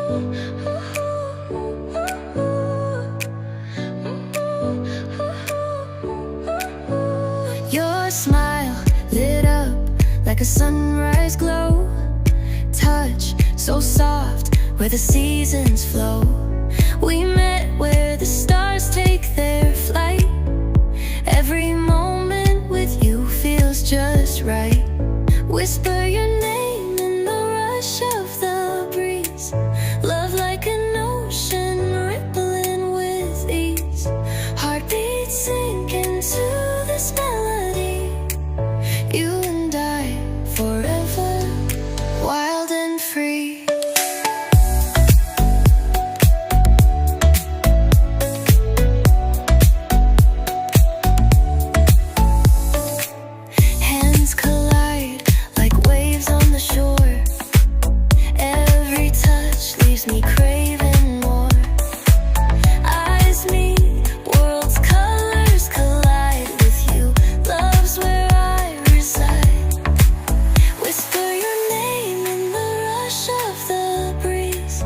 Your smile lit up like a sunrise glow. Touch so soft where the seasons flow. We met where the stars take their flight. Every moment with you feels just right. Whisper your name in the rush of the breeze. Love like an ocean rippling with ease. Heartbeats sink into this melody. You and I forever, wild and free. Hands collide like waves on the shore. Every touch leaves me craving more. Eyes meet, worlds' colors collide. With you, love's where I reside. Whisper your name in the rush of the breeze.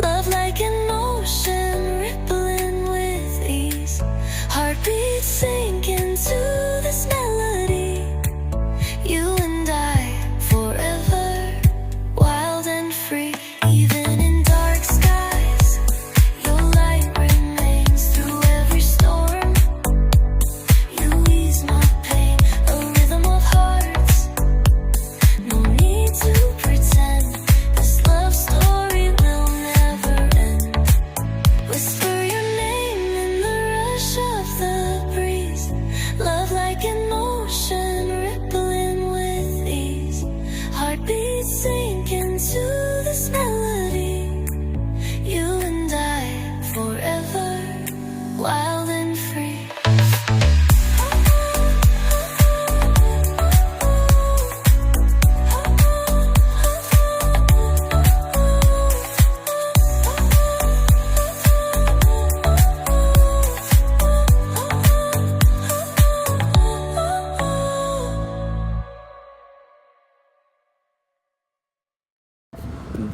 Love like an ocean rippling with ease. Heartbeats sink into this melody. You and I forever, wild and free. Even in dark skies, your light remains through every storm. You ease my pain, a rhythm of hearts. No need to pretend, this love story will never end. Whisper your name in the rush of the breeze. Love like an ocean rippling with ease. Heartbeats sink into this melody. You and I forever, wild and free.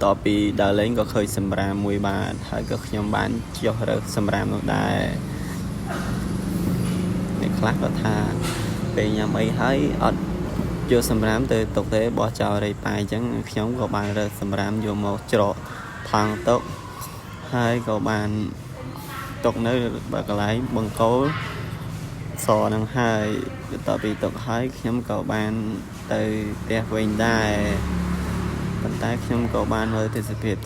ต่อปีดาวเล้งก็เคยสำราญมวยบาทហើយក៏ខ្ញុំបានចុះរើសសម្រាមនោះដែរអ្នកខ្លះក៏ថាពេលញ៉ាំអីហើយអត់យកសម្រាមទៅទុកទេបោះចោលរៃប៉ាយអញ្ចឹងខ្ញុំក៏បានរើសសម្រាមយកមកច្រកថងទុកហើយក៏បានទុកនៅកន្លែងបង្គោលសនឹងហើយបន្ទាប់ពីទុកហើយខ្ញុំក៏បានទៅផ្ទះវិញដែរប៉ុន្តែខ្ញុំក៏បានមើលទេសភាព